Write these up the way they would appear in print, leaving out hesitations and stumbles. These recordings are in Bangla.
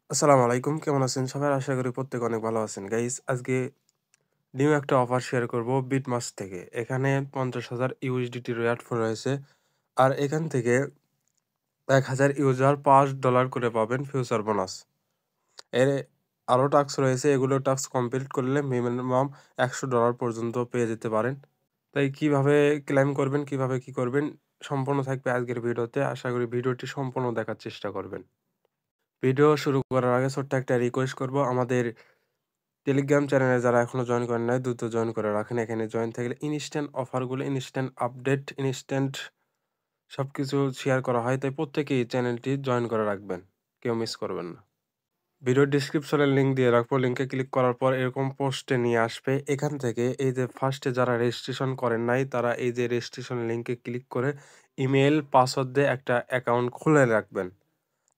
আসসালামু আলাইকুম। কেমন আছেন সবাই? আশা করি প্রত্যেকে অনেক ভালো আছেন। গাইস আজকে নিউ একটা অফার শেয়ার করব বিটমাস থেকে। এখানে ৫০,০০০ ইউএসডিটি রেয়াত রয়েছে। আর এখান থেকে ১,০০০ ইউজার $৫ করে পাবেন ফিউচার বোনাস। এর আরো টাস্ক রয়েছে। এগুলো টাস্ক কমপ্লিট করলে মিনিমাম $১০০ পর্যন্ত পেয়ে যেতে পারেন। তাই কিভাবে ক্লেইম করবেন, কিভাবে কি করবেন সম্পূর্ণ থাকবে আজকের ভিডিওতে। আশা করি ভিডিওটি সম্পূর্ণ দেখার চেষ্টা করবেন। ভিডিও শুরু করার আগে ছোট্ট একটা রিকোয়েস্ট করব। আমাদের টেলিগ্রাম চ্যানেলে যারা এখনো জয়েন করেন নাই দ্রুত জয়েন করে রাখেন। এখানে জয়েন থাকলে ইনস্ট্যান্ট অফারগুলো, ইনস্ট্যান্ট আপডেট, ইনস্ট্যান্ট সবকিছু শেয়ার করা হয়। তাই প্রত্যেকেই চ্যানেলটি জয়েন করে রাখবেন। কেউ মিস করবেন না। ভিডিওর ডেসক্রিপশনে লিঙ্ক দিয়ে রাখবো। লিঙ্কে ক্লিক করার পর এরকম পোস্টে নিয়ে আসবে। এখান থেকে এই যে ফার্স্টে যারা রেজিস্ট্রেশন করেন নাই তারা এই যে রেজিস্ট্রেশন লিঙ্কে ক্লিক করে ইমেইল, পাসওয়ার্ড দিয়ে একটা অ্যাকাউন্ট খুলে রাখবেন।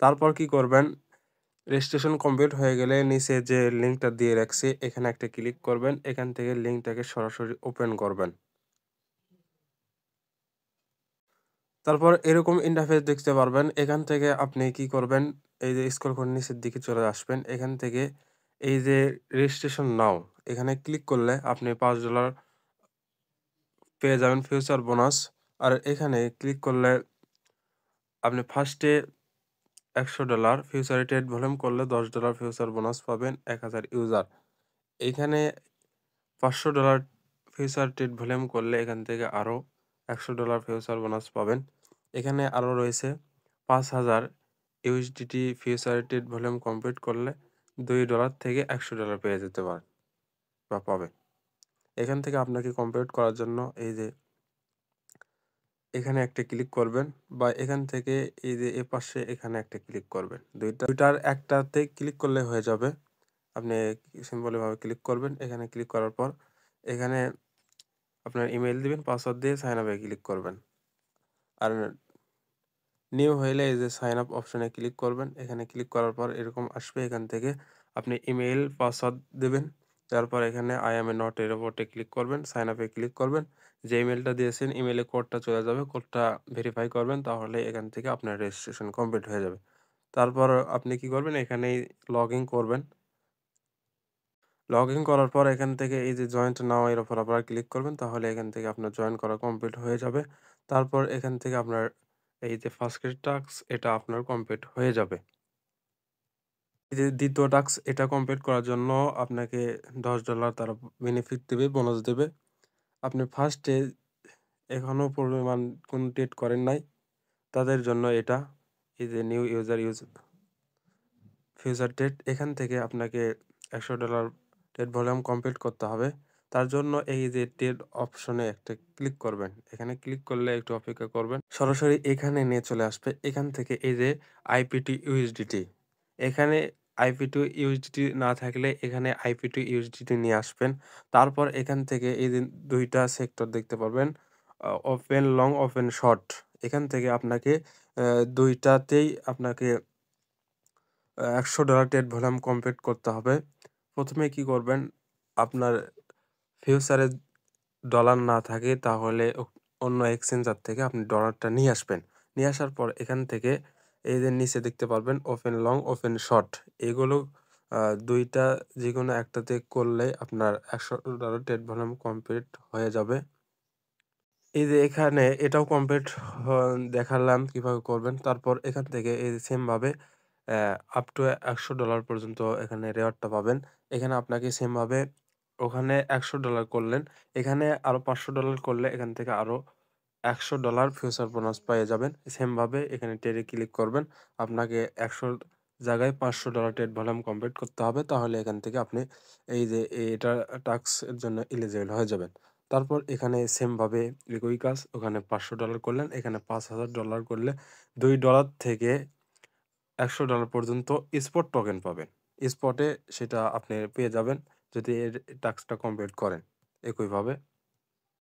তারপর কি করবেন? রেজিস্ট্রেশন কমপ্লিট হয়ে গেলে নিচে যে লিঙ্কটা দিয়ে রাখছি এখানে একটা ক্লিক করবেন। এখান থেকে লিঙ্কটাকে সরাসরি ওপেন করবেন। তারপর এরকম ইন্টারফেস দেখতে পারবেন। এখান থেকে আপনি কি করবেন? এই যে স্ক্রল করে নিচের দিকে চলে আসবেন। এখান থেকে এই যে রেজিস্ট্রেশন নাও এখানে ক্লিক করলে আপনি $৫ পেয়ে যাবেন ফিউচার বোনাস। আর এখানে ক্লিক করলে আপনি ফার্স্টে $১০০ ফিউচার ট্রেড ভলিউম করলে $১০ ফিউচার বোনাস পাবেন ১,০০০ ইউজার। এইখানে $৫০০ ফিউচার ট্রেড ভলিউম করলে এখান থেকে আরো $১০০ ফিউচার বোনাস পাবেন। এখানে আরো রয়েছে ৫,০০০ USDT future trade volume complete করলে $২ থেকে $১০০ পেয়ে যেতে পারেন বা পাবেন। এখান থেকে আপনাকে কমপ্লিট করার জন্য এই যে এখানে একটা ক্লিক করবেন বা এখান থেকে এই যে এপাশে এখানে একটা ক্লিক করবেন। ২টার একটাতে ক্লিক করলে হয়ে যাবে। আপনি সিম্পলি ভাবে ক্লিক করবেন। এখানে ক্লিক করার পর এখানে আপনার ইমেইল দিবেন, পাসওয়ার্ড দিয়ে সাইন আপ এ ক্লিক করবেন। আর নিউ হইলে এই যে সাইন আপ অপশনে ক্লিক করবেন। এখানে ক্লিক করার পর এরকম আসবে। এখান থেকে আপনি ইমেইল, পাসওয়ার্ড দিবেন। তারপর এখানে আই অ্যাম এ নট এর উপরে ক্লিক করবেন, সাইন আপ এ ক্লিক করবেন। যে ইমেইলটা দিয়েছেন ইমেইলে কোডটা চলে যাবে। কোডটা ভেরিফাই করবেন তাহলে এখান থেকে আপনার রেজিস্ট্রেশন কমপ্লিট হয়ে যাবে। তারপর আপনি কি করবেন? এখানেই লগইন করবেন। লগইন করার পর এখান থেকে এই যে জয়েন্ট নাও এর উপর আবার ক্লিক করবেন। তাহলে এখান থেকে আপনার জয়েন করা কমপ্লিট হয়ে যাবে। তারপর এখান থেকে আপনার এই যে ফার্স্ট টাস্ক এটা আপনার কমপ্লিট হয়ে যাবে। এই যে ২য় টাস্ক এটা কমপ্লিট করার জন্য আপনাকে $১০ তারা বেনিফিট দেবে, বোনাস দেবে। আপনি ফার্স্টে এখনো পরিমাণ কোন ট্রেড করেন নাই তাদের জন্য এটা। এই যে নিউ ইউজার ফিউচার ট্রেড এখান থেকে আপনাকে $১০০ ট্রেড ভলিউম কমপ্লিট করতে হবে। তার জন্য এই যে ট্রেড অপশনে একটা ক্লিক করবেন। এখানে ক্লিক করলে একটু অপেক্ষা করবেন। সরাসরি এখানে নিয়ে চলে আসবে। এখান থেকে এই যে আইপিটি ইউএসডিটি এখানে আইপি টু ইউএসডিটি না থাকলে এখানে আইপি টু ইউএসডিটি নিয়ে আসবেন। তারপর এখান থেকে এই যে ২ টা সেক্টর দেখতে পারবেন। Open long, open short. এখান থেকে আপনাকে ২ টাতেই আপনাকে $১০০ ট্রেড ভলিউম কমপ্লিট করতে হবে। ১ম এ কি করবেন? আপনার ফিউচারে ডলার না থাকে তাহলে অন্য এক্সচেঞ্জার থেকে আপনি ডলারটা নিয়ে আসবেন। নিয়ে আসার পর এখান থেকে এই যে নিচে দেখতে পারবেন ওপেন লং, ওপেন শর্ট এগুলো ২ টা যেকোনো একটাতে করলে আপনার $১০০ ট্রেড ভলিউম কমপ্লিট হয়ে যাবে। এই যে এখানে এটাও কমপ্লিট হ দেখালাম কিভাবে করবেন। তারপর এখান থেকে এই যে সেম ভাবে আপ টু $১০০ পর্যন্ত এখানে রেওয়ার্ডটা পাবেন। এখানে আপনাকে সেম ভাবে ওখানে $১০০ করলেন। এখানে আরো $৫০০ করলে এখান থেকে আরো $১০০ ফিউচার বোনাস পেয়ে যাবেন। সেম ভাবে এখানে ট্রেডে ক্লিক করবেন। আপনাকে ১০০ জায়গায় $৫০০ ট্রেড ভলিউম কমপ্লিট করতে হবে। তাহলে এখান থেকে আপনি এই যে এটা টাস্ক এর জন্য এলিজিবল হয়ে যাবেন। তারপর এখানে সেম ভাবে একই কাজ ওখানে $৫০০ করলেন। এখানে $৫,০০০ করলে $২ থেকে $১০০ পর্যন্ত স্পট টোকেন পাবেন। স্পটে সেটা আপনি পেয়ে যাবেন যদি এর টাস্কটা কমপ্লিট করেন একইভাবে।